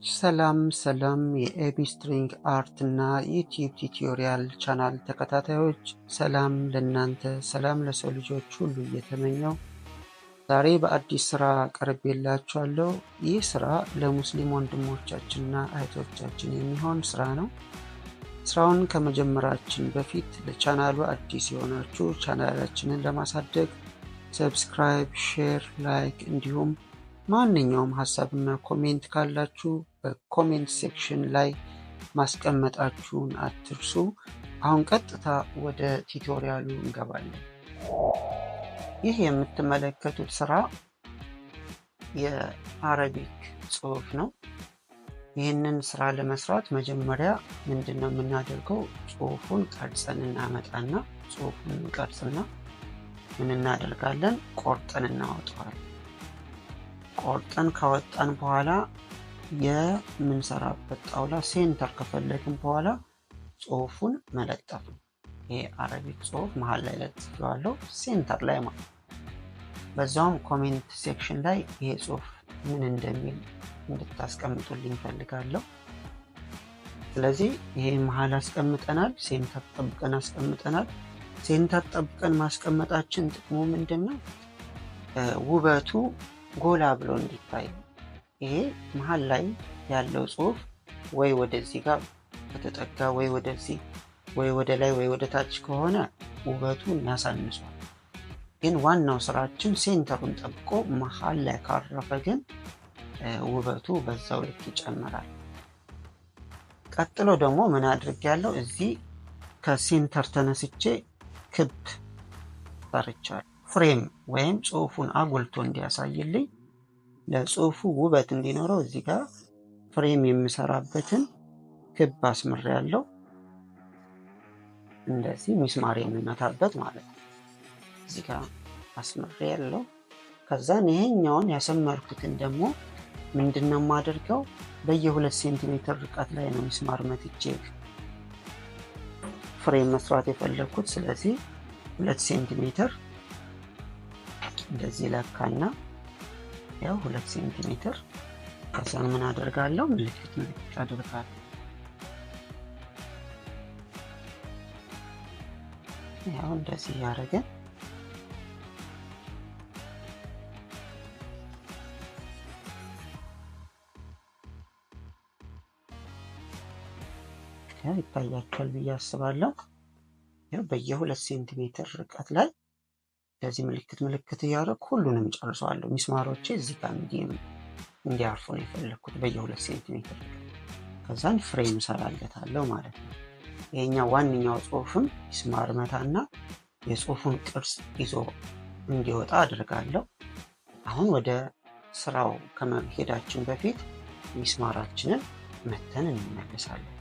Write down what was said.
ሰላም የኤቢ ስትሪንግ አርት እና ዩቲዩብ ቱቶሪያል ቻናል ተከታታዮች፣ ሰላም ለእናንተ፣ ሰላም ለሰው ልጆች ሁሉ እየተመኘው ዛሬ በአዲስ ስራ ቀርቤላችኋለሁ። ይህ ስራ ለሙስሊም ወንድሞቻችንና እህቶቻችን የሚሆን ስራ ነው። ስራውን ከመጀመራችን በፊት ለቻናሉ አዲስ የሆናችሁ ቻናላችንን ለማሳደግ ሰብስክራይብ፣ ሼር፣ ላይክ እንዲሁም ማንኛውም ሐሳብና ኮሜንት ካላችሁ በኮሜንት ሴክሽን ላይ ማስቀመጣችሁን አትርሱ። አሁን ቀጥታ ወደ ቱቶሪያሉ እንገባለን። ይህ የምትመለከቱት ስራ የአረቢክ ጽሑፍ ነው። ይህንን ስራ ለመስራት መጀመሪያ ምንድነው የምናደርገው? ጽሑፉን ቀርጸን እናመጣና ጽሑፉን ቀርጽና ምን እናደርጋለን? ቆርጠን እናወጣዋለን። ቆርጠን ካወጣን በኋላ የምንሰራበት ጣውላ ሴንተር ከፈለግን በኋላ ጽሑፉን መለጠፍ ነው። ይሄ አረቢክ ጽሑፍ መሃል ላይ ለጥፌዋለሁ፣ ሴንተር ላይ ማለት። በዛውም ኮሜንት ሴክሽን ላይ ይሄ ጽሑፍ ምን እንደሚል እንድታስቀምጡልኝ ፈልጋለሁ። ስለዚህ ይሄ መሃል አስቀምጠናል፣ ሴንተር ጠብቀን አስቀምጠናል። ሴንተር ጠብቀን ማስቀመጣችን ጥቅሙ ምንድነው? ውበቱ ጎላ ብሎ እንዲታይ። ይሄ መሃል ላይ ያለው ጽሑፍ ወይ ወደዚህ ጋር ከተጠጋ ወይ ወደዚህ ወይ ወደ ላይ ወይ ወደ ታች ከሆነ ውበቱን ያሳንሷል። ግን ዋናው ስራችን ሴንተሩን ጠብቆ መሃል ላይ ካረፈ ግን ውበቱ በዛው ልክ ይጨምራል። ቀጥሎ ደግሞ ምን አድርጌያለሁ? እዚህ ከሴንተር ተነስቼ ክብ ሰርቻለሁ። ፍሬም ወይም ጽሑፉን አጉልቶ እንዲያሳይልኝ ለጽሑፉ ውበት እንዲኖረው እዚህ ጋር ፍሬም የምሰራበትን ክብ አስምሬያለሁ። እንደዚህ ሚስማር የምመታበት ማለት ነው። እዚህ ጋር አስምሬያለሁ። ከዛን ይሄኛውን ያሰመርኩትን ደግሞ ምንድነው የማደርገው? በየ2 ሴንቲሜትር ርቀት ላይ ነው ሚስማር መትቼ ፍሬም መስራት የፈለኩት። ስለዚህ 2 ሴንቲሜትር እንደዚህ ለካና ያው 2 ሴንቲሜትር። ከዛን ምን አደርጋለሁ? ምልክት አደርጋለሁ። ያው እንደዚህ ያደረገን ይታያችኋል ብዬ አስባለሁ። ያው በየ2 ሴንቲሜትር ርቀት ላይ ለዚህ ምልክት እያደረኩ ሁሉንም ጨርሰዋለሁ። ሚስማሮቼ እዚህ ጋር እንዲያርፉ ነው የፈለኩት በየ2 ሴንቲሜትር። ከዛን ፍሬም ሰራለታለሁ ማለት ነው። ይሄኛው ዋንኛው ጽሑፍም ሚስማር መታና የጽሑፉን ቅርጽ ይዞ እንዲወጣ አድርጋለሁ። አሁን ወደ ስራው ከመሄዳችን በፊት ሚስማራችንን መተን እንመለሳለን።